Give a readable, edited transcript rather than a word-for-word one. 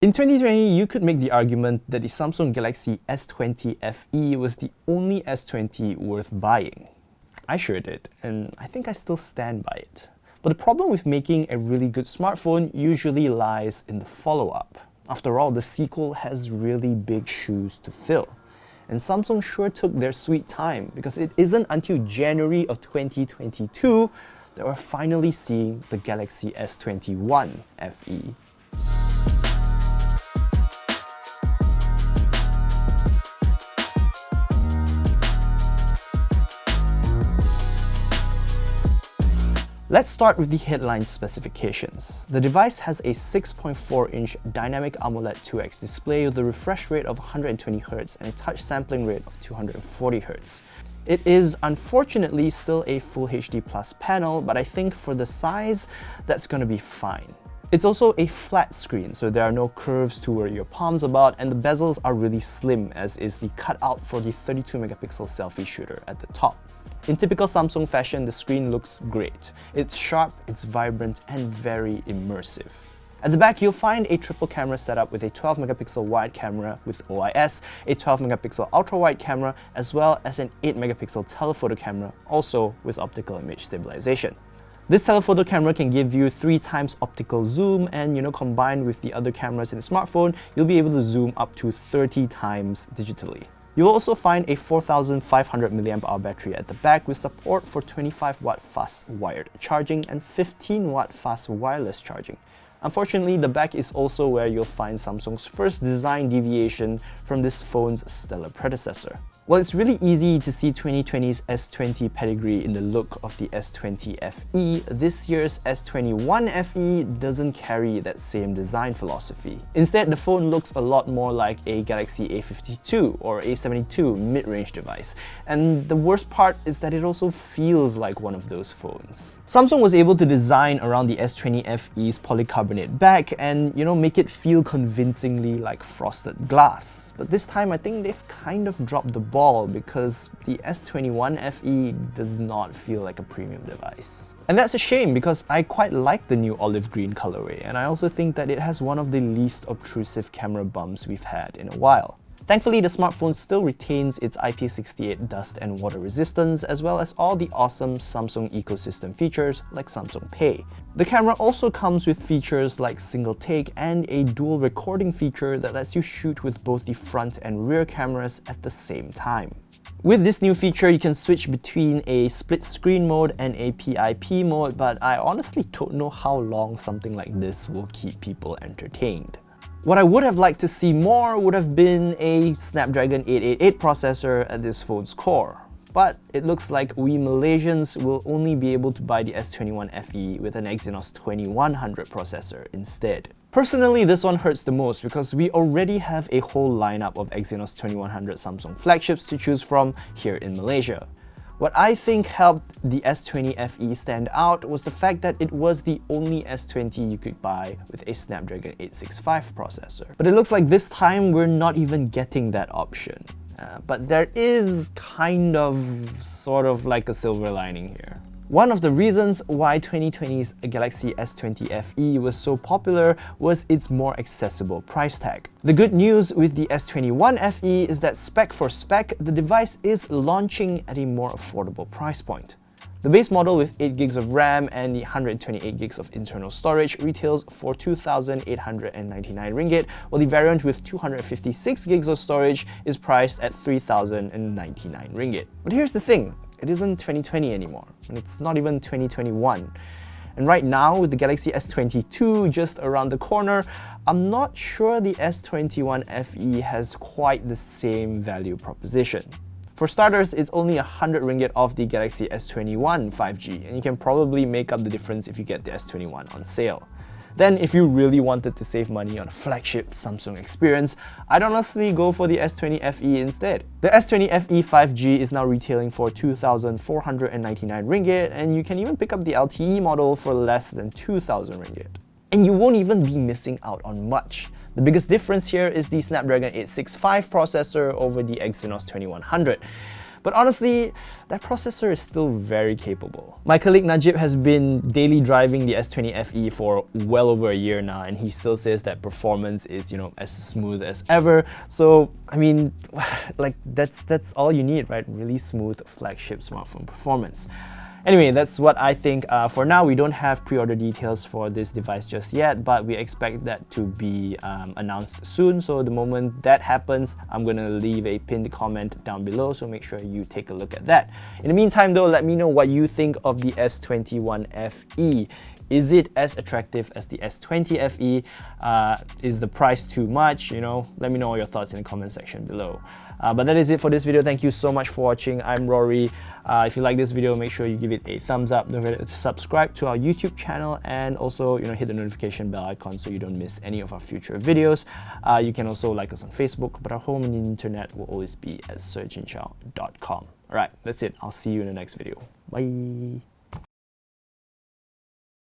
In 2020, you could make the argument that the Samsung Galaxy S20 FE was the only S20 worth buying. I sure did, and I think I still stand by it. But the problem with making a really good smartphone usually lies in the follow-up. After all, the sequel has really big shoes to fill. And Samsung sure took their sweet time, because it isn't until January of 2022 that we're finally seeing the Galaxy S21 FE. Let's start with the headline specifications. The device has a 6.4-inch dynamic AMOLED 2X display with a refresh rate of 120Hz and a touch sampling rate of 240Hz. It is unfortunately still a Full HD Plus panel, but I think for the size, that's gonna be fine. It's also a flat screen, so there are no curves to worry your palms about, and the bezels are really slim, as is the cutout for the 32-megapixel selfie shooter at the top. In typical Samsung fashion, the screen looks great. It's sharp, it's vibrant, and very immersive. At the back, you'll find a triple camera setup with a 12-megapixel wide camera with OIS, a 12-megapixel ultra-wide camera, as well as an 8-megapixel telephoto camera, also with optical image stabilization. This telephoto camera can give you 3 times optical zoom, and combined with the other cameras in the smartphone, you'll be able to zoom up to 30 times digitally. You'll also find a 4500 mAh battery at the back with support for 25-watt fast wired charging and 15-watt fast wireless charging. Unfortunately, the back is also where you'll find Samsung's first design deviation from this phone's stellar predecessor. Well, it's really easy to see 2020's S20 pedigree in the look of the S20 FE. This year's S21 FE doesn't carry that same design philosophy. Instead, the phone looks a lot more like a Galaxy A52 or A72 mid-range device. And the worst part is that it also feels like one of those phones. Samsung was able to design around the S20 FE's polycarbonate back and, make it feel convincingly like frosted glass. But this time, I think they've kind of dropped the ball, because the S21 FE does not feel like a premium device. And that's a shame, because I quite like the new olive green colorway, and I also think that it has one of the least obtrusive camera bumps we've had in a while. Thankfully, the smartphone still retains its IP68 dust and water resistance, as well as all the awesome Samsung ecosystem features like Samsung Pay. The camera also comes with features like single take and a dual recording feature that lets you shoot with both the front and rear cameras at the same time. With this new feature, you can switch between a split screen mode and a PIP mode, but I honestly don't know how long something like this will keep people entertained. What I would have liked to see more would have been a Snapdragon 888 processor at this phone's core. But it looks like we Malaysians will only be able to buy the S21 FE with an Exynos 2100 processor instead. Personally, this one hurts the most because we already have a whole lineup of Exynos 2100 Samsung flagships to choose from here in Malaysia. What I think helped the S20 FE stand out was the fact that it was the only S20 you could buy with a Snapdragon 865 processor. But it looks like this time we're not even getting that option. But there is sort of like a silver lining here. One of the reasons why 2020's Galaxy S20 FE was so popular was its more accessible price tag. The good news with the S21 FE is that spec for spec, the device is launching at a more affordable price point. The base model with 8GB of RAM and the 128GB of internal storage retails for 2,899 ringgit, while the variant with 256GB of storage is priced at 3,099 ringgit. But here's the thing. It isn't 2020 anymore, and it's not even 2021. And right now, with the Galaxy S22 just around the corner, I'm not sure the S21 FE has quite the same value proposition. For starters, it's only 100 ringgit off the Galaxy S21 5G, and you can probably make up the difference if you get the S21 on sale. Then, if you really wanted to save money on a flagship Samsung experience, I'd honestly go for the S20 FE instead. The S20 FE 5G is now retailing for 2,499 ringgit, and you can even pick up the LTE model for less than 2,000 ringgit. And you won't even be missing out on much. The biggest difference here is the Snapdragon 865 processor over the Exynos 2100. But honestly, that processor is still very capable. My colleague Najib has been daily driving the S20 FE for well over a year now, and he still says that performance is, as smooth as ever. So, I mean, like that's all you need, right? Really smooth flagship smartphone performance. Anyway, that's what I think. For now, we don't have pre-order details for this device just yet, but we expect that to be announced soon. So the moment that happens, I'm gonna leave a pinned comment down below, so make sure you take a look at that. In the meantime though, let me know what you think of the S21 FE. Is it as attractive as the S20 FE? Is the price too much? Let me know all your thoughts in the comment section below. But that is it for this video. Thank you so much for watching. I'm Rory. If you like this video, make sure you give it a thumbs up. Don't forget to subscribe to our YouTube channel, and also hit the notification bell icon so you don't miss any of our future videos. You can also like us on Facebook, but our home on the internet will always be at searchinchow.com. Alright, that's it. I'll see you in the next video. Bye.